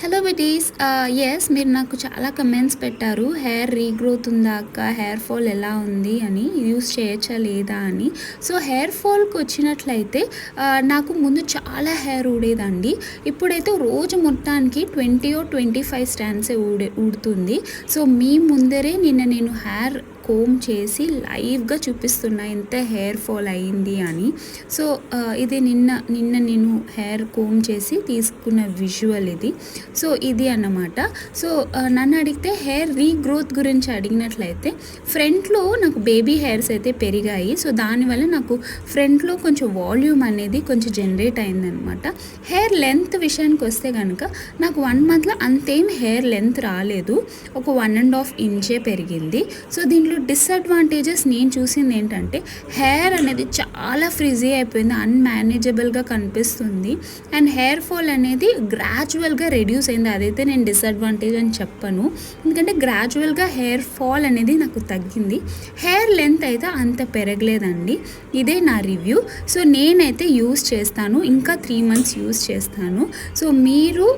Hello బెటీస్. Yes, మీరు నాకు చాలా కమెంట్స్ పెట్టారు. హెయిర్ రీగ్రోత్ ఉందా అక్క, హెయిర్ ఫాల్ ఎలా ఉంది అని, యూస్ చేయొచ్చా లేదా అని. సో హెయిర్ ఫాల్కి వచ్చినట్లయితే నాకు ముందు చాలా హెయిర్ ఊడేదండి. ఇప్పుడైతే రోజు మొత్తానికి 20 or 25 స్టాండ్సే ఊడుతుంది. సో మీ ముందరే నేను హెయిర్ కోమ్ చేసి లైవ్గా చూపిస్తున్నా ఎంత హెయిర్ ఫాల్ అయింది అని. సో ఇది నిన్న నేను హెయిర్ కోమ్ చేసి తీసుకున్న విజువల్ ఇది. సో ఇది అన్నమాట. సో నన్ను అడిగితే హెయిర్ రీగ్రోత్ గురించి అడిగినట్లయితే ఫ్రంట్లో నాకు బేబీ హెయిర్స్ అయితే పెరిగాయి. సో దానివల్ల నాకు ఫ్రంట్లో కొంచెం వాల్యూమ్ అనేది కొంచెం జనరేట్ అయిందనమాట. హెయిర్ లెంత్ విషయానికి వస్తే కనుక నాకు 1 monthలో అంతేం హెయిర్ లెంత్ రాలేదు, ఒక 1.5 ఇంచే పెరిగింది. సో దీంట్లో డిసడ్వాంటేజెస్ నేను చూసింది ఏంటంటే హెయిర్ అనేది చాలా ఫ్రిజీ అయిపోయింది, అన్మేనేజబుల్గా కనిపిస్తుంది. అండ్ హెయిర్ ఫాల్ అనేది గ్రాడ్యువల్గా రెడ్యూస్ అయింది. అదైతే నేను డిసడ్వాంటేజ్ అని చెప్పను, ఎందుకంటే గ్రాడ్యువల్గా హెయిర్ ఫాల్ అనేది నాకు తగ్గింది. హెయిర్ లెంత్ అయితే అంత పెరగలేదండి. ఇదే నా రివ్యూ. సో నేనైతే యూస్ చేస్తాను, ఇంకా 3 months యూస్ చేస్తాను. సో మీరు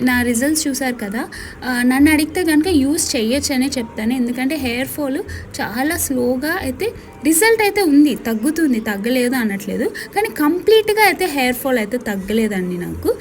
నా రిజల్ట్స్ చూసారు కదా. నన్ను అడిగితే కనుక యూస్ చేయొచ్చనే చెప్తాను, ఎందుకంటే హెయిర్ ఫాల్ చాలా స్లోగా అయితే రిజల్ట్ అయితే ఉంది, తగ్గుతుంది, తగ్గలేదు అనట్లేదు, కానీ కంప్లీట్గా అయితే హెయిర్ ఫాల్ అయితే తగ్గలేదండి నాకు.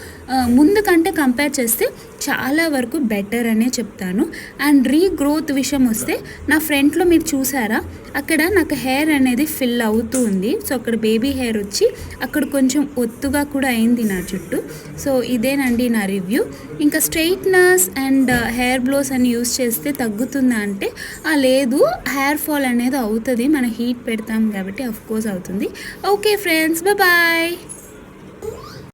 ముందు కంటే కంపేర్ చేస్తే చాలా వరకు బెటర్ అనే చెప్తాను. అండ్ రీగ్రోత్ విషయం వస్తే నా ఫ్రంట్లో మీరు చూసారా, అక్కడ నాకు హెయిర్ అనేది ఫిల్ అవుతూ ఉంది. సో అక్కడ బేబీ హెయిర్ వచ్చి అక్కడ కొంచెం ఒత్తుగా కూడా అయింది నా చుట్టూ. సో ఇదేనండి నా రివ్యూ. ఇంకా స్ట్రైట్నర్స్ అండ్ హెయిర్ బ్లోస్ అని యూస్ చేస్తే తగ్గుతుందా అంటే లేదు, హెయిర్ ఫాల్ అనేది అవుతుంది, మన హీట్ పెడతాం కాబట్టి అఫ్కోర్స్ అవుతుంది. Okay friends, bye.